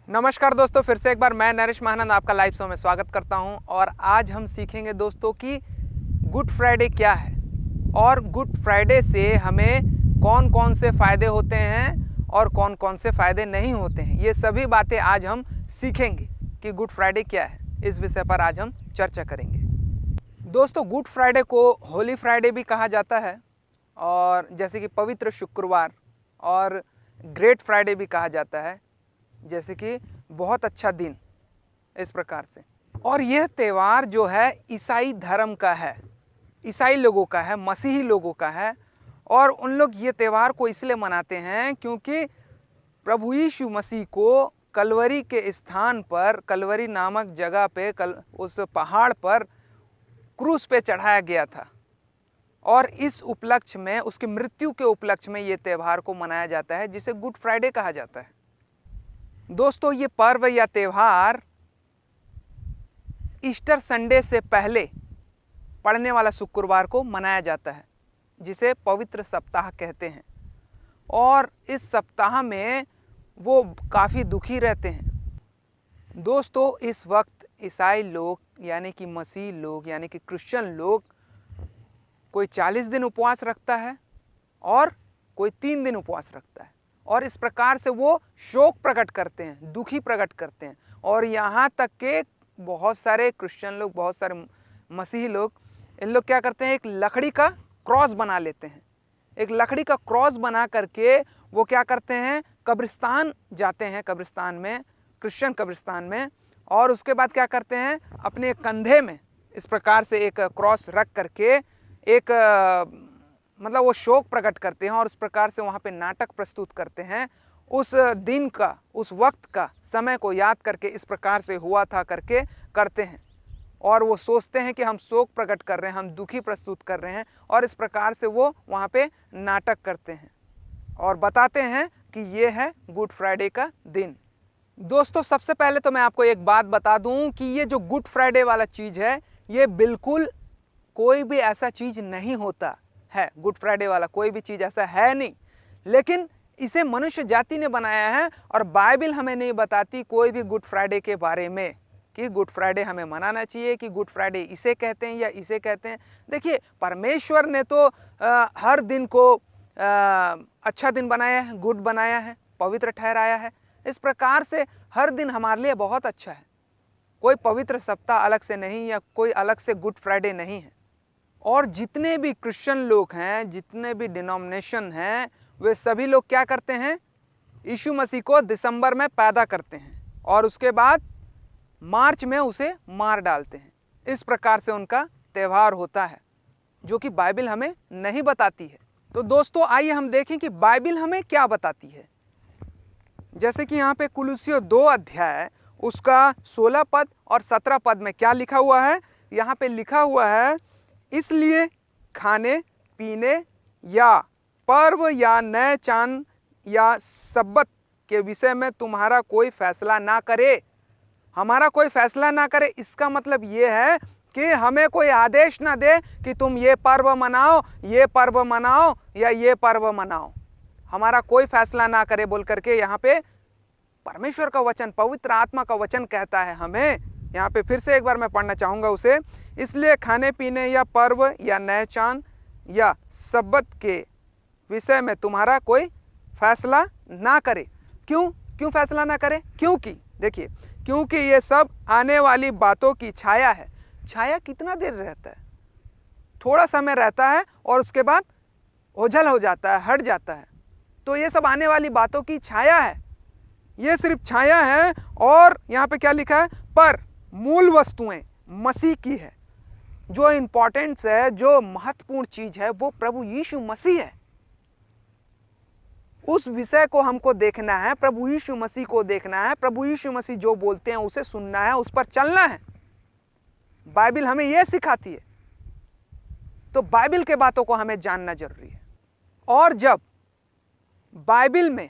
नमस्कार दोस्तों, फिर से एक बार मैं नरेश महानंद आपका लाइव शो में स्वागत करता हूं। और आज हम सीखेंगे दोस्तों कि गुड फ्राइडे क्या है और गुड फ्राइडे से हमें कौन कौन से फ़ायदे होते हैं और कौन कौन से फ़ायदे नहीं होते हैं। ये सभी बातें आज हम सीखेंगे कि गुड फ्राइडे क्या है। इस विषय पर आज हम चर्चा करेंगे। दोस्तों, गुड फ्राइडे को होली फ्राइडे भी कहा जाता है और जैसे कि पवित्र शुक्रवार और ग्रेट फ्राइडे भी कहा जाता है, जैसे कि बहुत अच्छा दिन, इस प्रकार से। और यह त्यौहार जो है ईसाई धर्म का है, ईसाई लोगों का है, मसीही लोगों का है। और उन लोग ये त्यौहार को इसलिए मनाते हैं क्योंकि प्रभु यीशु मसीह को कलवरी के स्थान पर, कलवरी नामक जगह पे, उस पहाड़ पर क्रूस पे चढ़ाया गया था। और इस उपलक्ष्य में, उसकी मृत्यु के उपलक्ष्य में ये त्यौहार को मनाया जाता है, जिसे गुड फ्राइडे कहा जाता है। दोस्तों, ये पर्व या त्यौहार ईस्टर संडे से पहले पड़ने वाला शुक्रवार को मनाया जाता है, जिसे पवित्र सप्ताह कहते हैं। और इस सप्ताह में वो काफ़ी दुखी रहते हैं। दोस्तों, इस वक्त ईसाई लोग यानी कि मसीह लोग यानी कि क्रिश्चियन लोग, कोई 40 दिन उपवास रखता है और कोई 3 दिन उपवास रखता है। और इस प्रकार से वो शोक प्रकट करते हैं, दुखी प्रकट करते हैं। और यहाँ तक के बहुत सारे क्रिश्चियन लोग, बहुत सारे मसीही लोग, इन लोग क्या करते हैं, एक लकड़ी का क्रॉस बना लेते हैं। एक लकड़ी का क्रॉस बना करके वो क्या करते हैं, कब्रिस्तान जाते हैं, कब्रिस्तान में, क्रिश्चियन कब्रिस्तान में। और उसके बाद क्या करते हैं, अपने कंधे में इस प्रकार से एक क्रॉस रख करके एक मतलब वो शोक प्रकट करते हैं और उस प्रकार से वहाँ पे नाटक प्रस्तुत करते हैं। उस दिन का, उस वक्त का, समय को याद करके इस प्रकार से हुआ था करके करते हैं। और वो सोचते हैं कि हम शोक प्रकट कर रहे हैं, हम दुखी प्रस्तुत कर रहे हैं। और इस प्रकार से वो वहाँ पे नाटक करते हैं और बताते हैं कि ये है गुड फ्राइडे का दिन। दोस्तों, सबसे पहले तो मैं आपको एक बात बता दूं कि ये जो गुड फ्राइडे वाला चीज़ है, ये बिल्कुल कोई भी ऐसा चीज़ नहीं होता है। गुड फ्राइडे वाला कोई भी चीज़ ऐसा है नहीं, लेकिन इसे मनुष्य जाति ने बनाया है। और बाइबल हमें नहीं बताती कोई भी गुड फ्राइडे के बारे में कि गुड फ्राइडे हमें मनाना चाहिए, कि गुड फ्राइडे इसे कहते हैं या इसे कहते हैं। देखिए, परमेश्वर ने तो हर दिन को अच्छा दिन बनाया है, गुड बनाया है, पवित्र ठहराया है। इस प्रकार से हर दिन हमारे लिए बहुत अच्छा है। कोई पवित्र सप्ताह अलग से नहीं या कोई अलग से गुड फ्राइडे नहीं है। और जितने भी क्रिश्चियन लोग हैं, जितने भी डिनोमिनेशन हैं, वे सभी लोग क्या करते हैं, यीशु मसीह को दिसंबर में पैदा करते हैं और उसके बाद मार्च में उसे मार डालते हैं। इस प्रकार से उनका त्यौहार होता है, जो कि बाइबल हमें नहीं बताती है। तो दोस्तों, आइए हम देखें कि बाइबल हमें क्या बताती है। जैसे कि यहाँ पे कुलुस्सियों 2 अध्याय उसका 16 पद और 17 पद में क्या लिखा हुआ है। यहाँ पे लिखा हुआ है, इसलिए खाने पीने या पर्व या नए चांद या सब्बत के विषय में तुम्हारा कोई फैसला ना करे। हमारा कोई फैसला ना करे, इसका मतलब ये है कि हमें कोई आदेश ना दे कि तुम ये पर्व मनाओ, ये पर्व मनाओ या ये पर्व मनाओ। हमारा कोई फैसला ना करे बोल करके यहाँ पे परमेश्वर का वचन, पवित्र आत्मा का वचन कहता है हमें। यहाँ पे फिर से एक बार मैं पढ़ना चाहूँगा उसे। इसलिए खाने पीने या पर्व या नए चांद या सब्बत के विषय में तुम्हारा कोई फैसला ना करे। क्यों फैसला ना करे? क्योंकि देखिए, क्योंकि ये सब आने वाली बातों की छाया है। छाया कितना देर रहता है? थोड़ा समय रहता है और उसके बाद ओझल हो जाता है, हट जाता है। तो ये सब आने वाली बातों की छाया है, ये सिर्फ छाया है। और यहाँ पे क्या लिखा है, पर मूल वस्तुएं मसीह की है। जो इंपॉर्टेंस है, जो महत्वपूर्ण चीज है, वो प्रभु यीशु मसीह है। उस विषय को हमको देखना है, प्रभु यीशु मसीह को देखना है। प्रभु यीशु मसीह जो बोलते हैं उसे सुनना है, उस पर चलना है। बाइबल हमें यह सिखाती है। तो बाइबल के बातों को हमें जानना जरूरी है। और जब बाइबल में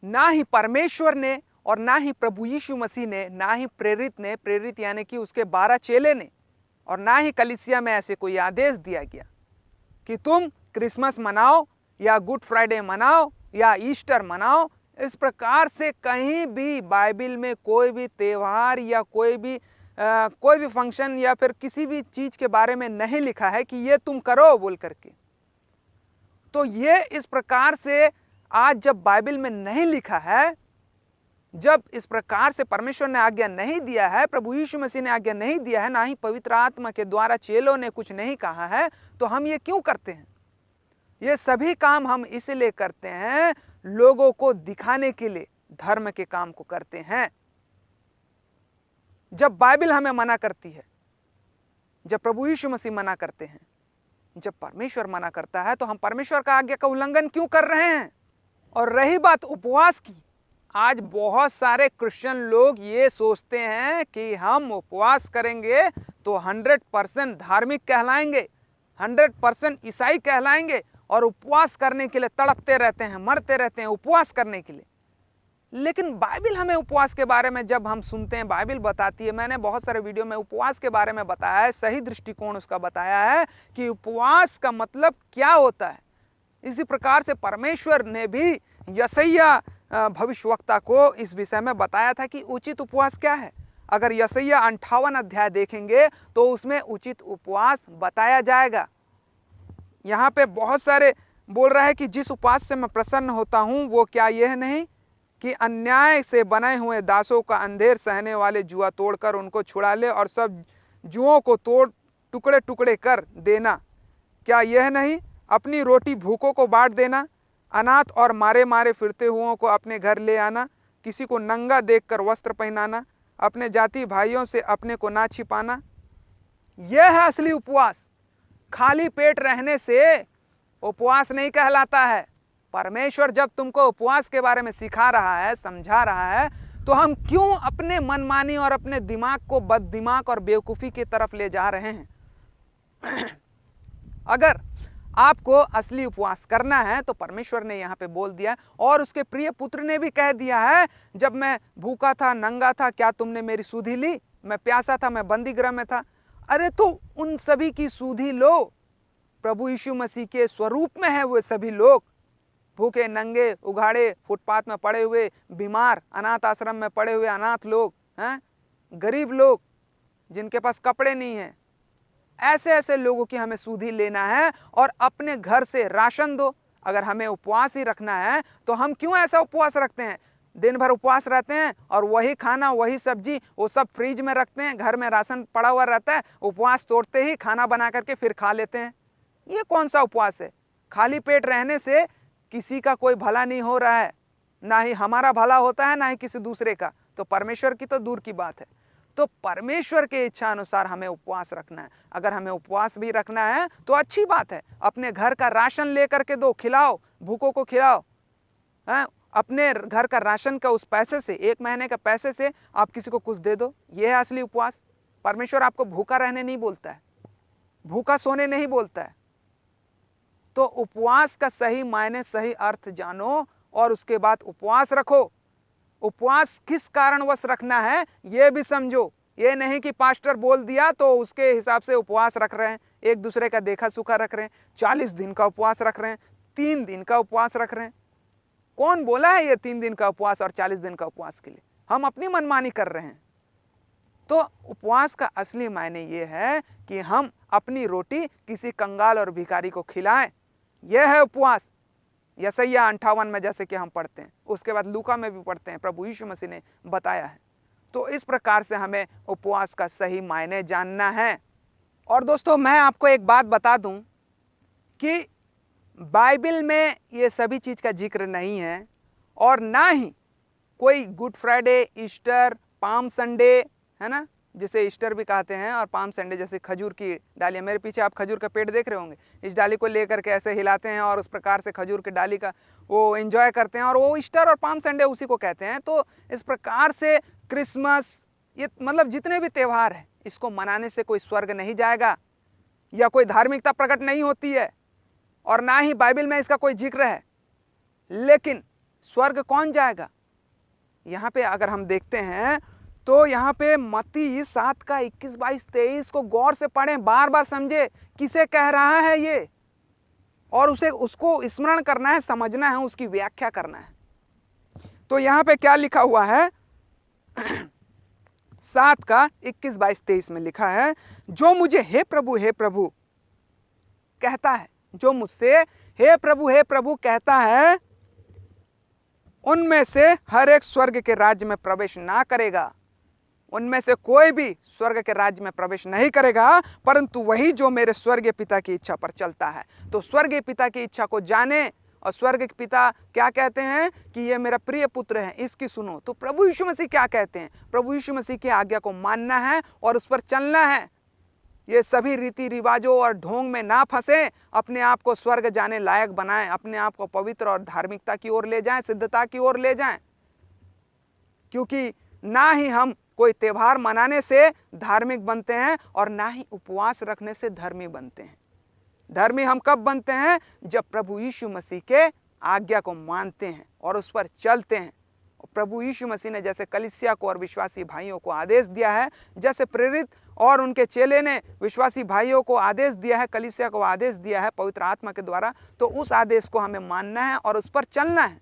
ना ही परमेश्वर ने और ना ही प्रभु यीशु मसीह ने, ना ही प्रेरित यानी कि उसके 12 चेले ने, और ना ही कलीसिया में ऐसे कोई आदेश दिया गया कि तुम क्रिसमस मनाओ या गुड फ्राइडे मनाओ या ईस्टर मनाओ इस प्रकार से कहीं भी बाइबल में कोई भी त्यौहार या कोई भी फंक्शन या फिर किसी भी चीज के बारे में नहीं लिखा है कि ये तुम करो बोल करके। तो ये इस प्रकार से आज जब बाइबल में नहीं लिखा है, जब इस प्रकार से परमेश्वर ने आज्ञा नहीं दिया है, प्रभु यीशु मसीह ने आज्ञा नहीं दिया है, ना ही पवित्र आत्मा के द्वारा चेलों ने कुछ नहीं कहा है, तो हम ये क्यों करते हैं? ये सभी काम हम इसलिए करते हैं, लोगों को दिखाने के लिए धर्म के काम को करते हैं। जब बाइबल हमें मना करती है, जब प्रभु यीशु मसीह मना करते हैं, जब परमेश्वर मना करता है, तो हम परमेश्वर का आज्ञा का उल्लंघन क्यों कर रहे हैं? और रही बात उपवास की, आज बहुत सारे क्रिश्चियन लोग ये सोचते हैं कि हम उपवास करेंगे तो 100% धार्मिक कहलाएंगे, 100% ईसाई कहलाएंगे, और उपवास करने के लिए तड़पते रहते हैं, मरते रहते हैं उपवास करने के लिए। लेकिन बाइबल हमें उपवास के बारे में जब हम सुनते हैं, बाइबल बताती है, मैंने बहुत सारे वीडियो में उपवास के बारे में बताया है, सही दृष्टिकोण उसका बताया है कि उपवास का मतलब क्या होता है। इसी प्रकार से परमेश्वर ने भी यशायाह भविष्यवक्ता को इस विषय में बताया था कि उचित उपवास क्या है। अगर यशायाह 58 अध्याय देखेंगे तो उसमें उचित उपवास बताया जाएगा। यहाँ पे बहुत सारे बोल रहा है कि जिस उपवास से मैं प्रसन्न होता हूँ वो क्या यह नहीं कि अन्याय से बनाए हुए दासों का अंधेर सहने वाले जुआ तोड़कर उनको छुड़ा ले और सब जुओं को तोड़ टुकड़े टुकड़े कर देना। क्या यह नहीं अपनी रोटी भूखों को बांट देना, अनाथ और मारे मारे फिरते हुओं को अपने घर ले आना, किसी को नंगा देखकर वस्त्र पहनाना, अपने जाति भाइयों से अपने को ना छिपाना। यह है असली उपवास। खाली पेट रहने से उपवास नहीं कहलाता है। परमेश्वर जब तुमको उपवास के बारे में सिखा रहा है, समझा रहा है, तो हम क्यों अपने मनमानी और अपने दिमाग को बददिमाग और बेवकूफ़ी की तरफ ले जा रहे हैं? अगर आपको असली उपवास करना है तो परमेश्वर ने यहाँ पे बोल दिया, और उसके प्रिय पुत्र ने भी कह दिया है, जब मैं भूखा था, नंगा था, क्या तुमने मेरी सुधि ली? मैं प्यासा था, मैं बंदी गृह में था। अरे तो उन सभी की सुधि लो। प्रभु यीशु मसीह के स्वरूप में है वो सभी लोग, भूखे, नंगे, उघाड़े, फुटपाथ में पड़े हुए, बीमार, अनाथ आश्रम में पड़े हुए अनाथ लोग हैं, गरीब लोग जिनके पास कपड़े नहीं हैं। ऐसे ऐसे लोगों की हमें सुधि लेना है और अपने घर से राशन दो। अगर हमें उपवास ही रखना है तो हम क्यों ऐसा उपवास रखते हैं? दिन भर उपवास रहते हैं और वही खाना, वही सब्जी, वो सब फ्रिज में रखते हैं, घर में राशन पड़ा हुआ रहता है, उपवास तोड़ते ही खाना बना करके फिर खा लेते हैं। ये कौन सा उपवास है? खाली पेट रहने से किसी का कोई भला नहीं हो रहा है, ना ही हमारा भला होता है, ना ही किसी दूसरे का, तो परमेश्वर की तो दूर की बात है। तो परमेश्वर के इच्छा अनुसार हमें उपवास रखना है। अगर हमें उपवास भी रखना है तो अच्छी बात है, अपने घर का राशन लेकर के दो, खिलाओ, भूखों को खिलाओ। अपने घर का राशन का उस पैसे से, 1 महीने का पैसे से आप किसी को कुछ दे दो। यह है असली उपवास। परमेश्वर आपको भूखा रहने नहीं बोलता है, भूखा सोने नहीं बोलता है। तो उपवास का सही मायने, सही अर्थ जानो और उसके बाद उपवास रखो। उपवास किस कारणवश रखना है यह भी समझो। ये नहीं कि पास्टर बोल दिया तो उसके हिसाब से उपवास रख रहे हैं, एक दूसरे का देखा सुखा रख रहे हैं, 40 दिन का उपवास रख रहे हैं, 3 दिन का उपवास रख रहे हैं। कौन बोला है ये 3 दिन का उपवास और 40 दिन का उपवास के लिए? हम अपनी मनमानी कर रहे हैं। तो उपवास का असली मायने ये है कि हम अपनी रोटी किसी कंगाल और भिखारी को खिलाएं। यह है उपवास। यशायाह 58 में जैसे कि हम पढ़ते हैं, उसके बाद लूका में भी पढ़ते हैं, प्रभु यीशु मसीह ने बताया है। तो इस प्रकार से हमें उपवास का सही मायने जानना है। और दोस्तों, मैं आपको एक बात बता दूं कि बाइबल में ये सभी चीज़ का जिक्र नहीं है, और ना ही कोई good Friday, Easter, palm Sunday, है ना, जिसे ईस्टर भी कहते हैं, और पाम संडे जैसे खजूर की डालियाँ, मेरे पीछे आप खजूर का पेड़ देख रहे होंगे, इस डाली को लेकर के ऐसे हिलाते हैं और उस प्रकार से खजूर की डाली का वो एंजॉय करते हैं, और वो ईस्टर और पाम संडे उसी को कहते हैं। तो इस प्रकार से क्रिसमस, ये मतलब जितने भी त्यौहार हैं, इसको मनाने से कोई स्वर्ग नहीं जाएगा या कोई धार्मिकता प्रकट नहीं होती है, और ना ही बाइबल में इसका कोई जिक्र है। लेकिन स्वर्ग कौन जाएगा? यहाँ पे अगर हम देखते हैं तो यहाँ पे मत्ती 7 का 21, 22, 23 को गौर से पढ़ें, बार बार समझे किसे कह रहा है ये, और उसको स्मरण करना है, समझना है, उसकी व्याख्या करना है। तो यहाँ पे क्या लिखा हुआ है 7 का 21, 22, 23 में लिखा है, जो मुझे हे प्रभु कहता है, जो मुझसे हे प्रभु कहता है, उनमें से हर एक स्वर्ग के राज्य में प्रवेश ना करेगा। उनमें से कोई भी स्वर्ग के राज्य में प्रवेश नहीं करेगा, परंतु वही जो मेरे स्वर्गीय पिता की इच्छा पर चलता है। तो स्वर्गीय पिता की इच्छा को जाने, और स्वर्ग के पिता क्या कहते हैं कि ये मेरा प्रिय पुत्र है, इसकी सुनो। तो प्रभु यीशु मसीह क्या कहते हैं? प्रभु यीशु मसीह की आज्ञा को मानना है और उस पर चलना है। ये सभी रीति रिवाजों और ढोंग में ना फंसे, अपने आप को स्वर्ग जाने लायक बनाएं, अपने आप को पवित्र और धार्मिकता की ओर ले जाएं, सिद्धता की ओर ले जाएं। क्योंकि ना ही हम कोई त्योहार मनाने से धार्मिक बनते हैं और ना ही उपवास रखने से धर्मी बनते हैं। धर्मी हम कब बनते हैं? जब प्रभु यीशु मसीह के आज्ञा को मानते हैं और उस पर चलते हैं। प्रभु यीशु मसीह ने जैसे कलीसिया को और विश्वासी भाइयों को आदेश दिया है, जैसे प्रेरित और उनके चेले ने विश्वासी भाइयों को आदेश दिया है, कलीसिया को आदेश दिया है पवित्र आत्मा के द्वारा, तो उस आदेश को हमें मानना है और उस पर चलना है।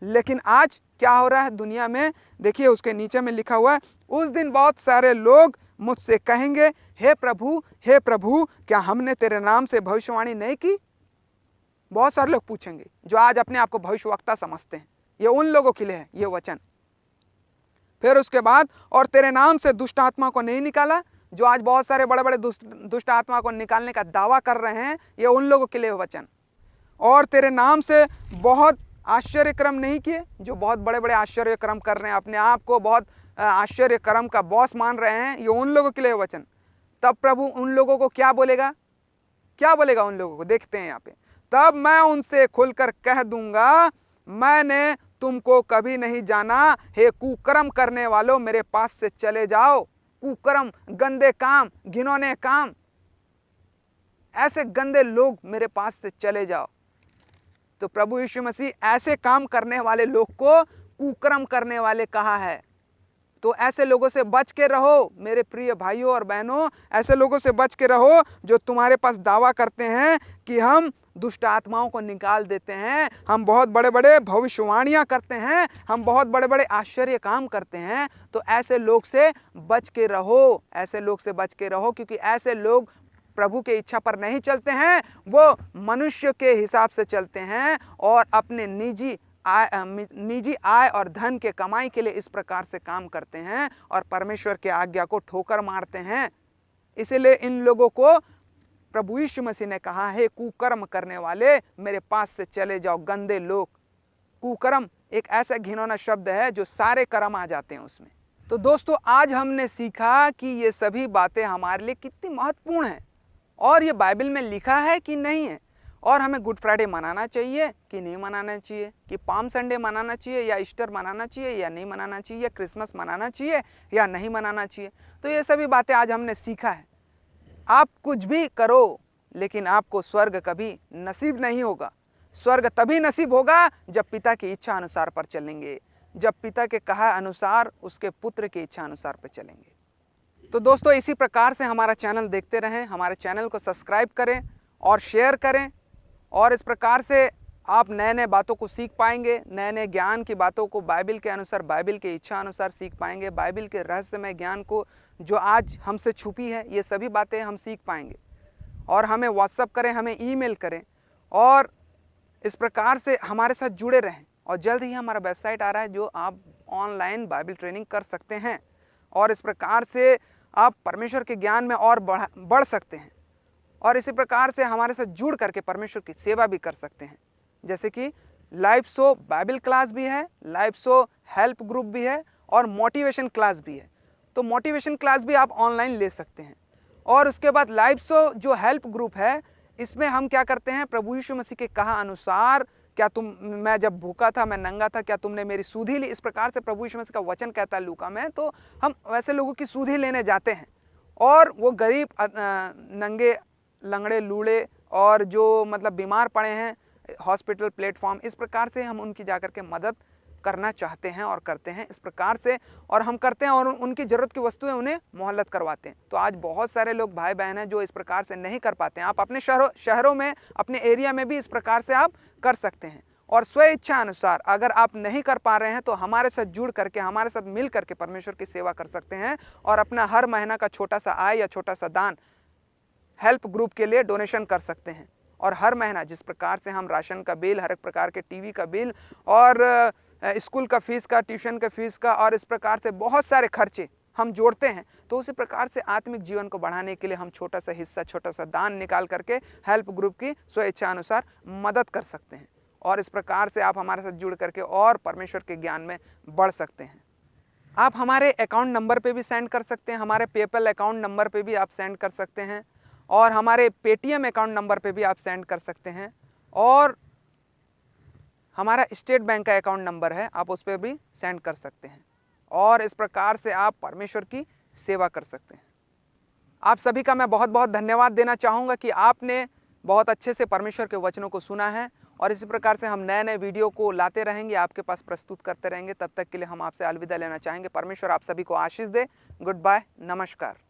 लेकिन आज क्या हो रहा है दुनिया में? देखिए उसके नीचे में लिखा हुआ है, उस दिन बहुत सारे लोग मुझसे कहेंगे, हे प्रभु क्या हमने तेरे नाम से भविष्यवाणी नहीं की? बहुत सारे लोग पूछेंगे जो आज अपने आप को भविष्यवक्ता समझते हैं। ये उन लोगों के लिए है ये वचन। फिर उसके बाद, और तेरे नाम से दुष्ट आत्मा को नहीं निकाला? जो आज बहुत सारे बड़े बड़े दुष्ट आत्मा को निकालने का दावा कर रहे हैं, ये उन लोगों के लिए वचन। और तेरे नाम से बहुत आश्चर्य कर्म नहीं किए? जो बहुत बड़े बड़े आश्चर्य कर्म कर रहे हैं, अपने आप को बहुत आश्चर्य कर्म का बॉस मान रहे हैं, ये उन लोगों के लिए वचन। तब प्रभु उन लोगों को क्या बोलेगा? क्या बोलेगा उन लोगों को? देखते हैं यहाँ पे, तब मैं उनसे खुलकर कह दूंगा, मैंने तुमको कभी नहीं जाना, हे कुकर्म करने वालों, मेरे पास से चले जाओ। कुकर्म, गंदे काम, घिनौने काम, ऐसे गंदे लोग मेरे पास से चले जाओ। तो प्रभु यीशु मसीह ऐसे काम करने वाले लोग को कुकर्म करने वाले कहा है। तो ऐसे लोगों से बच के रहो मेरे प्रिय भाइयों और बहनों, ऐसे लोगों से बच के रहो जो तुम्हारे पास दावा करते हैं कि हम दुष्ट आत्माओं को निकाल देते हैं, हम बहुत बड़े बड़े भविष्यवाणियां करते हैं, हम बहुत बड़े बड़े आश्चर्य काम करते हैं। तो ऐसे लोग से बच के रहो, ऐसे लोग से बच के रहो, क्योंकि ऐसे लोग प्रभु के इच्छा पर नहीं चलते हैं, वो मनुष्य के हिसाब से चलते हैं और अपने निजी आय और धन के कमाई के लिए इस प्रकार से काम करते हैं और परमेश्वर के आज्ञा को ठोकर मारते हैं। इसीलिए इन लोगों को प्रभु यीशु मसीह ने कहा है, कुकर्म करने वाले मेरे पास से चले जाओ, गंदे लोग। कुकर्म एक ऐसा घिनौना शब्द है जो सारे कर्म आ जाते हैं उसमें। तो दोस्तों, आज हमने सीखा कि ये सभी बातें हमारे लिए कितनी महत्वपूर्ण हैं और ये बाइबल में लिखा है कि नहीं है, और हमें गुड फ्राइडे मनाना चाहिए कि नहीं मनाना चाहिए, कि पाम संडे मनाना चाहिए या ईस्टर मनाना चाहिए या नहीं मनाना चाहिए, या क्रिसमस मनाना चाहिए या नहीं मनाना चाहिए। तो ये सभी बातें आज हमने सीखा है। आप कुछ भी करो, लेकिन आपको स्वर्ग कभी नसीब नहीं होगा। स्वर्ग तभी नसीब होगा जब पिता की इच्छा अनुसार पर चलेंगे, जब पिता के कहा अनुसार उसके पुत्र की इच्छा अनुसार पर चलेंगे। तो दोस्तों, इसी प्रकार से हमारा चैनल देखते रहें, हमारे चैनल को सब्सक्राइब करें और शेयर करें, और इस प्रकार से आप नए नए बातों को सीख पाएंगे, नए नए ज्ञान की बातों को बाइबल के अनुसार, बाइबल के इच्छा अनुसार सीख पाएंगे। बाइबल के रहस्यमय ज्ञान को जो आज हमसे छुपी है, ये सभी बातें हम सीख पाएंगे। और हमें व्हाट्सअप करें, हमें ईमेल करें, और इस प्रकार से हमारे साथ जुड़े रहें। और जल्द ही हमारा वेबसाइट आ रहा है जो आप ऑनलाइन बाइबल ट्रेनिंग कर सकते हैं, और इस प्रकार से आप परमेश्वर के ज्ञान में और बढ़ सकते हैं, और इसी प्रकार से हमारे साथ जुड़ करके परमेश्वर की सेवा भी कर सकते हैं। जैसे कि लाइव शो बाइबल क्लास भी है, लाइव शो हेल्प ग्रुप भी है, और मोटिवेशन क्लास भी है। तो मोटिवेशन क्लास भी आप ऑनलाइन ले सकते हैं। और उसके बाद लाइव शो जो हेल्प ग्रुप है, इसमें हम क्या करते हैं, प्रभु यीशु मसीह के कहा अनुसार, क्या मैं जब भूखा था, मैं नंगा था, क्या तुमने मेरी सुधि ली? इस प्रकार से प्रभु यीशु मसीह का वचन कहता है लूका में। तो हम वैसे लोगों की सुधि लेने जाते हैं, और वो गरीब, नंगे, लंगड़े, लूड़े और जो मतलब बीमार पड़े हैं, हॉस्पिटल, प्लेटफॉर्म, इस प्रकार से हम उनकी जाकर के मदद करना चाहते हैं और करते हैं इस प्रकार से। और हम करते हैं और उनकी ज़रूरत की वस्तुएं उन्हें मोहल्लत करवाते हैं। तो आज बहुत सारे लोग भाई बहन हैं जो इस प्रकार से नहीं कर पाते हैं। आप अपने शहरों में, अपने एरिया में भी इस प्रकार से आप कर सकते हैं। और स्व इच्छा अनुसार अगर आप नहीं कर पा रहे हैं तो हमारे साथ जुड़ करके, हमारे साथ मिल करके परमेश्वर की सेवा कर सकते हैं और अपना हर महीना का छोटा सा आय या छोटा सा दान हेल्प ग्रुप के लिए डोनेशन कर सकते हैं। और हर महीना जिस प्रकार से हम राशन का बिल, हर एक प्रकार के टीवी का बिल और स्कूल का फीस का, ट्यूशन का फीस का और इस प्रकार से बहुत सारे खर्चे हम जोड़ते हैं, तो उसी प्रकार से आत्मिक जीवन को बढ़ाने के लिए हम छोटा सा हिस्सा, छोटा सा दान निकाल करके हेल्प ग्रुप की स्व इच्छा अनुसार मदद कर सकते हैं। और इस प्रकार से आप हमारे साथ जुड़ करके और परमेश्वर के ज्ञान में बढ़ सकते हैं। आप हमारे अकाउंट नंबर पे भी सेंड कर सकते हैं, हमारे पेपल अकाउंट नंबर पे भी आप सेंड कर सकते हैं और हमारे पेटीएम अकाउंट नंबर पे भी आप सेंड कर सकते हैं और हमारा स्टेट बैंक का अकाउंट नंबर है, आप उस पर भी सेंड कर सकते हैं और इस प्रकार से आप परमेश्वर की सेवा कर सकते हैं। आप सभी का मैं बहुत बहुत धन्यवाद देना चाहूँगा कि आपने बहुत अच्छे से परमेश्वर के वचनों को सुना है और इसी प्रकार से हम नए नए वीडियो को लाते रहेंगे, आपके पास प्रस्तुत करते रहेंगे। तब तक के लिए हम आपसे अलविदा लेना चाहेंगे। परमेश्वर आप सभी को आशीष दे। गुड बाय, नमस्कार।